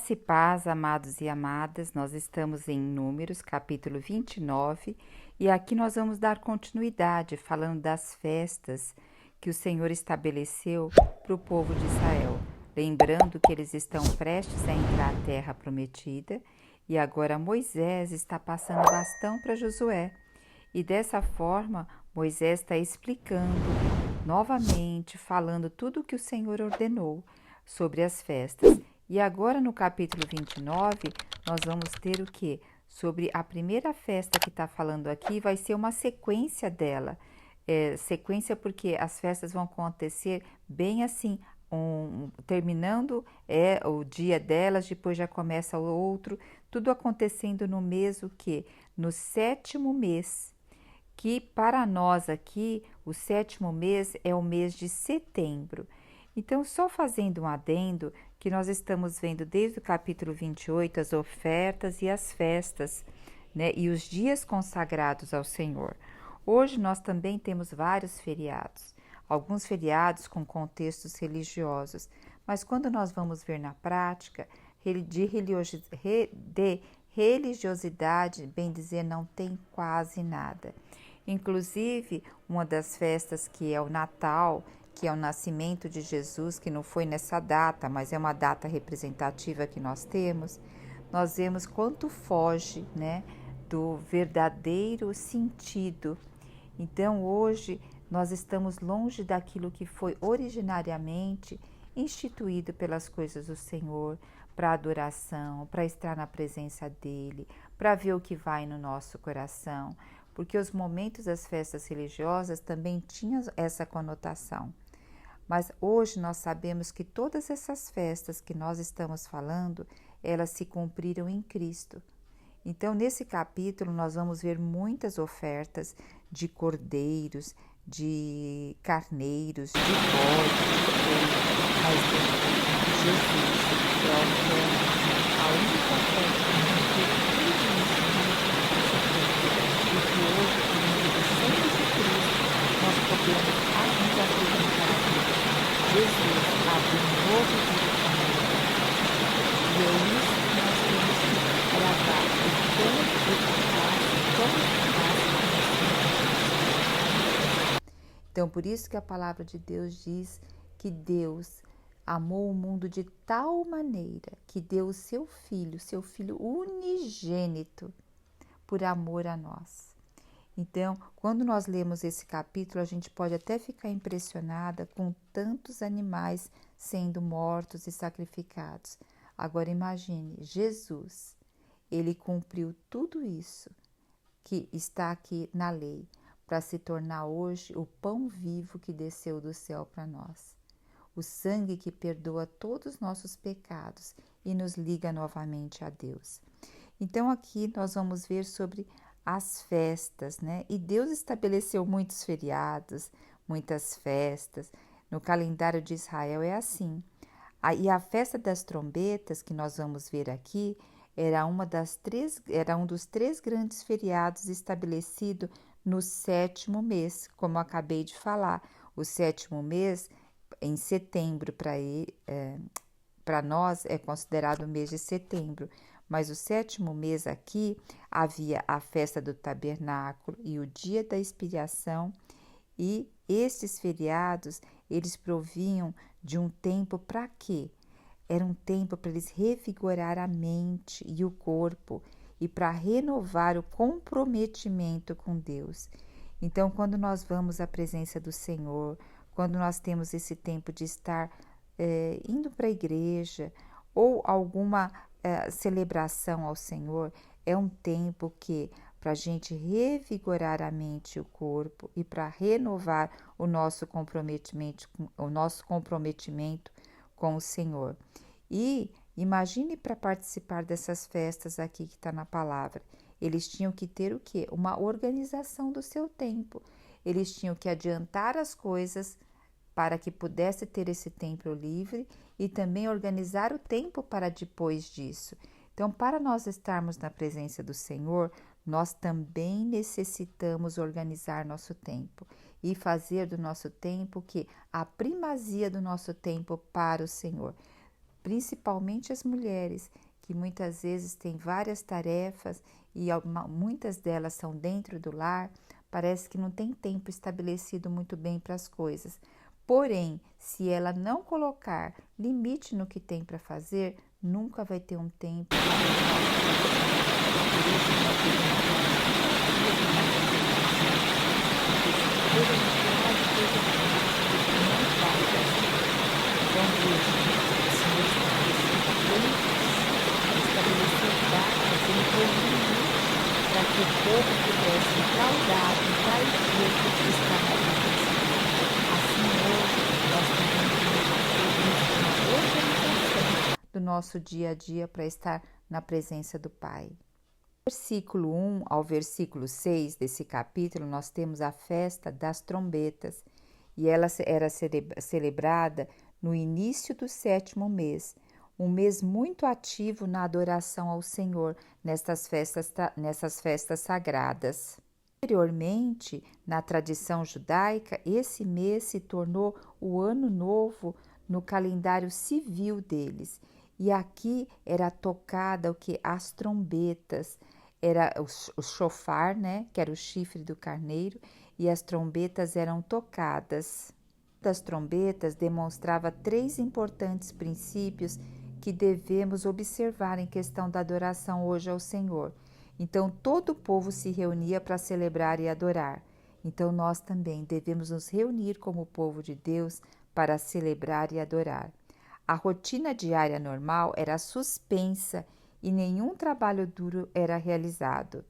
Graça e paz, amados e amadas, nós estamos em Números, capítulo 29, e aqui nós vamos dar continuidade, falando das festas que o Senhor estabeleceu para o povo de Israel. Lembrando que eles estão prestes a entrar na terra prometida, e agora Moisés está passando o bastão para Josué. E dessa forma, Moisés está explicando novamente, falando tudo o que o Senhor ordenou sobre as festas. E agora no capítulo 29, nós vamos ter o que? Sobre a primeira festa que está falando aqui, vai ser uma sequência dela. Sequência porque as festas vão acontecer bem assim, terminando o dia delas, depois já começa o outro, tudo acontecendo no mês o quê? No 7º mês, que para nós aqui, o 7º mês é o mês de setembro. Então, só fazendo um adendo, que nós estamos vendo desde o capítulo 28 as ofertas e as festas, né, e os dias consagrados ao Senhor. Hoje nós também temos vários feriados, alguns feriados com contextos religiosos, mas quando nós vamos ver na prática, de religiosidade, bem dizer, não tem quase nada. Inclusive, uma das festas que é o Natal, que é o nascimento de Jesus, que não foi nessa data, mas é uma data representativa que nós temos, nós vemos quanto foge, né, do verdadeiro sentido. Então, hoje, nós estamos longe daquilo que foi originariamente instituído pelas coisas do Senhor, para adoração, para estar na presença dEle, para ver o que vai no nosso coração, porque os momentos das festas religiosas também tinham essa conotação. Mas hoje nós sabemos que todas essas festas que nós estamos falando, elas se cumpriram em Cristo. Então, nesse capítulo, nós vamos ver muitas ofertas de cordeiros, de carneiros, de bodes, mas de Jesus, que é a única oferta que nós temos e que hoje, por meio do sangue de Cristo, nós podemos ainda apresentar a Deus. Jesus abre um novo dia para nós. E é isso que nós temos que gravar o quanto eficaz, Então, por isso que a palavra de Deus diz que Deus amou o mundo de tal maneira que deu o seu filho unigênito, por amor a nós. Então, quando nós lemos esse capítulo, a gente pode até ficar impressionada com tantos animais sendo mortos e sacrificados. Agora imagine, Jesus, ele cumpriu tudo isso que está aqui na lei, para se tornar hoje o pão vivo que desceu do céu para nós. O sangue que perdoa todos os nossos pecados e nos liga novamente a Deus. Então aqui nós vamos ver sobre as festas, né? E Deus estabeleceu muitos feriados, muitas festas. No calendário de Israel é assim. E a festa das trombetas, que nós vamos ver aqui, era um dos 3 grandes feriados estabelecido no 7º mês, como eu acabei de falar. O 7º mês, em setembro, para nós, é considerado o mês de setembro. Mas o 7º mês aqui, havia a festa do tabernáculo e o dia da expiação, e estes feriados, eles provinham de um tempo para quê? Era um tempo para eles revigorar a mente e o corpo e para renovar o comprometimento com Deus. Então, quando nós vamos à presença do Senhor, quando nós temos esse tempo de estar indo para a igreja ou alguma celebração ao Senhor, é um tempo que para a gente revigorar a mente e o corpo e para renovar o nosso comprometimento com o Senhor. E imagine para participar dessas festas aqui que está na palavra. Eles tinham que ter o quê? Uma organização do seu tempo. Eles tinham que adiantar as coisas para que pudesse ter esse tempo livre e também organizar o tempo para depois disso. Então, para nós estarmos na presença do Senhor, nós também necessitamos organizar nosso tempo e fazer do nosso tempo a primazia do nosso tempo para o Senhor. principalmente as mulheres, que muitas vezes têm várias tarefas e muitas delas são dentro do lar, parece que não tem tempo estabelecido muito bem para as coisas. Porém, se ela não colocar limite no que tem para fazer, nunca vai ter um tempo. Para que o povo pudesse fraudar em tais dias que está na vida. Assim, hoje, nós temos uma organização do nosso dia a dia para estar na presença do Pai. Versículo 1 ao versículo 6 desse capítulo, nós temos a festa das trombetas, e ela era celebrada no início do 7º mês, um mês muito ativo na adoração ao Senhor nessas festas sagradas. Anteriormente, na tradição judaica, esse mês se tornou o ano novo no calendário civil deles. E aqui era tocada as trombetas, era o shofar, né, que era o chifre do carneiro, e as trombetas eram tocadas. Das trombetas demonstrava 3 importantes princípios que devemos observar em questão da adoração hoje ao Senhor. Então, todo o povo se reunia para celebrar e adorar. Então, nós também devemos nos reunir como povo de Deus para celebrar e adorar. A rotina diária normal era suspensa e nenhum trabalho duro era realizado.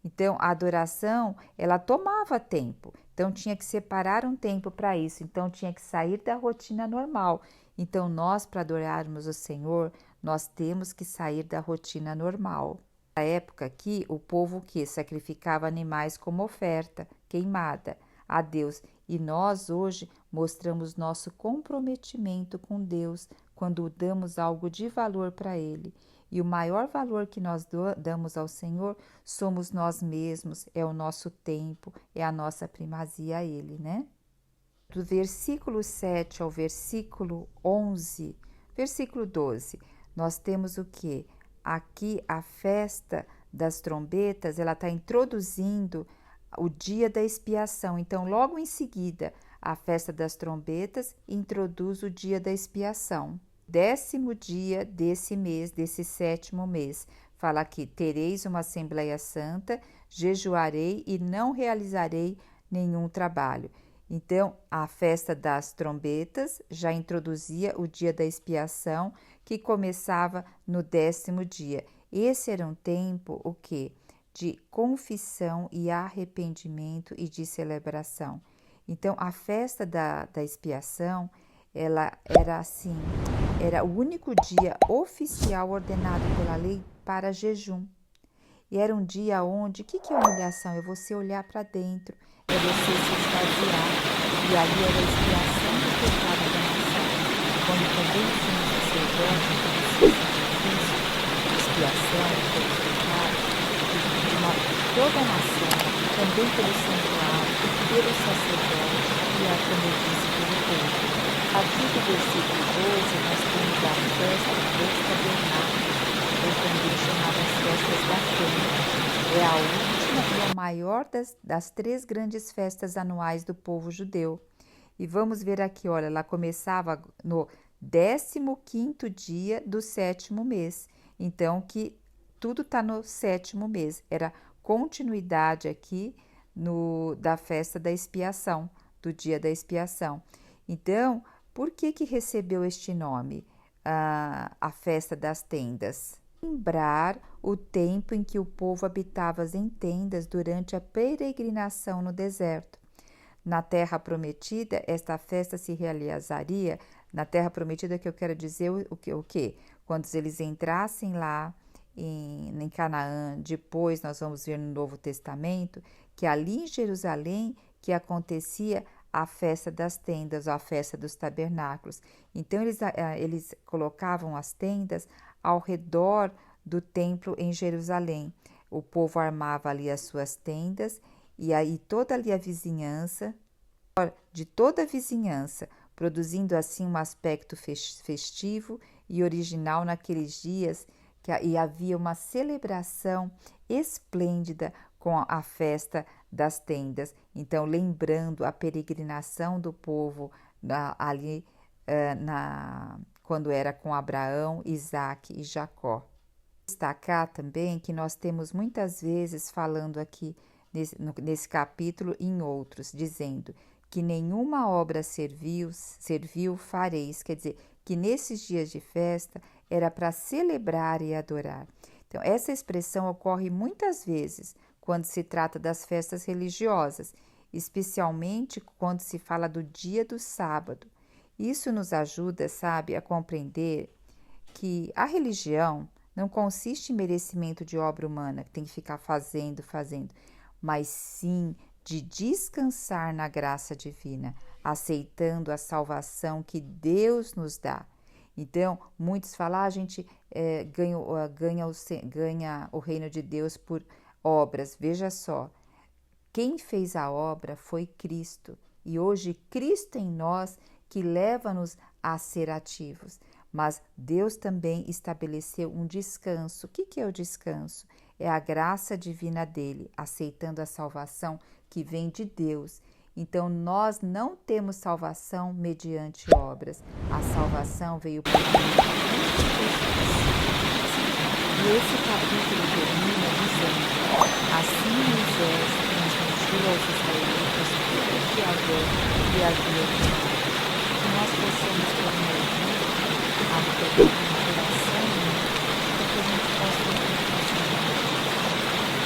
Então, a adoração, ela tomava tempo. Então, tinha que separar um tempo para isso. Então, tinha que sair da rotina normal. Então, nós, para adorarmos o Senhor, nós temos que sair da rotina normal. Na época aqui, o povo que sacrificava animais como oferta queimada a Deus. E nós, hoje, mostramos nosso comprometimento com Deus quando damos algo de valor para Ele. E o maior valor que nós damos ao Senhor somos nós mesmos, é o nosso tempo, é a nossa primazia a Ele, né? Do versículo 7 ao versículo 11, versículo 12, nós temos o quê? Aqui a festa das trombetas, ela está introduzindo o dia da expiação. Então, logo em seguida, a festa das trombetas introduz o dia da expiação. 10º dia desse mês, desse 7º mês, fala aqui: tereis uma Assembleia Santa, jejuarei e não realizarei nenhum trabalho. Então, a festa das trombetas já introduzia o dia da expiação, que começava no 10º dia. Esse era um tempo, o quê? De confissão e arrependimento e de celebração. Então, a festa da expiação, ela era assim, era o único dia oficial ordenado pela lei para jejum. E era um dia onde, o que é humilhação? É você olhar para dentro, é você se esvaziar. E ali era a expiação do pecado da nação. Quando também o sumo sacerdote, expiação pelos pecados de toda a nação, também pelo santuário, pelo sacerdote e, como eu disse, pelo povo. A partir do versículo 12, nós temos a festa dos tabernáculos, ou também chamadas festas da tenda. É a última e a maior das 3 grandes festas anuais do povo judeu. E vamos ver aqui, olha, ela começava no 15º dia do 7º mês. Então, que tudo está no 7º mês. Era continuidade aqui da festa da expiação, do dia da expiação. Então, por que recebeu este nome, a festa das tendas? Lembrar o tempo em que o povo habitava em tendas durante a peregrinação no deserto. Na Terra Prometida, esta festa se realizaria, na Terra Prometida que eu quero dizer o quê? Quando eles entrassem lá em Canaã, depois nós vamos ver no Novo Testamento, que ali em Jerusalém que acontecia a festa das tendas, ou a festa dos tabernáculos. Então, eles colocavam as tendas ao redor do templo em Jerusalém. O povo armava ali as suas tendas e aí toda ali a vizinhança, de toda a vizinhança, produzindo assim um aspecto festivo e original naqueles dias, e havia uma celebração esplêndida com a festa das tendas. Então, lembrando a peregrinação do povo ali quando era com Abraão, Isaque e Jacó. Destacar também que nós temos muitas vezes falando aqui nesse capítulo e em outros, dizendo que nenhuma obra serviu fareis, quer dizer, que nesses dias de festa era para celebrar e adorar. Então, essa expressão ocorre muitas vezes quando se trata das festas religiosas, especialmente quando se fala do dia do sábado. Isso nos ajuda, sabe, a compreender que a religião não consiste em merecimento de obra humana, que tem que ficar fazendo, mas sim de descansar na graça divina, aceitando a salvação que Deus nos dá. Então, muitos falam, a gente ganha o reino de Deus por obras. Veja só, quem fez a obra foi Cristo. E hoje Cristo em nós que leva-nos a ser ativos. Mas Deus também estabeleceu um descanso. O que é o descanso? É a graça divina dele, aceitando a salvação que vem de Deus. Então, nós não temos salvação mediante obras. A salvação veio por Cristo. E esse capítulo termina dizendo: assim Moisés transmitiu aos israelitas tudo o que havia aqui. Que nós possamos ter um ouvido atento no coração, para que a gente possa ouvir a voz,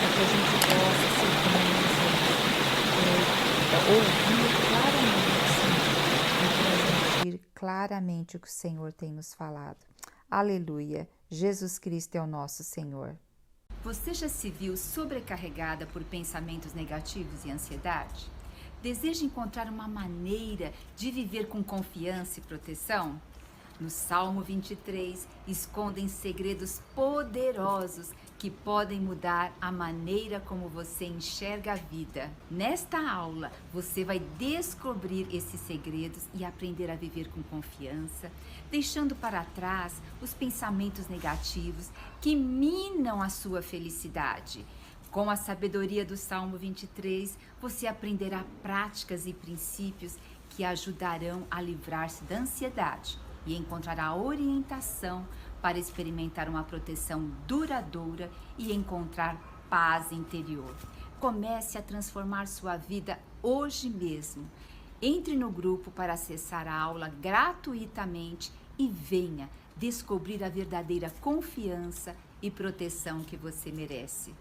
para que a gente possa ouvir claramente o que o Senhor tem nos falado. Aleluia! Jesus Cristo é o nosso Senhor. Você já se viu sobrecarregada por pensamentos negativos e ansiedade? Deseja encontrar uma maneira de viver com confiança e proteção? No Salmo 23, escondem segredos poderosos que podem mudar a maneira como você enxerga a vida. Nesta aula, você vai descobrir esses segredos e aprender a viver com confiança, deixando para trás os pensamentos negativos que minam a sua felicidade. Com a sabedoria do Salmo 23, você aprenderá práticas e princípios que ajudarão a livrar-se da ansiedade e encontrará orientação para experimentar uma proteção duradoura e encontrar paz interior. Comece a transformar sua vida hoje mesmo. Entre no grupo para acessar a aula gratuitamente e venha descobrir a verdadeira confiança e proteção que você merece.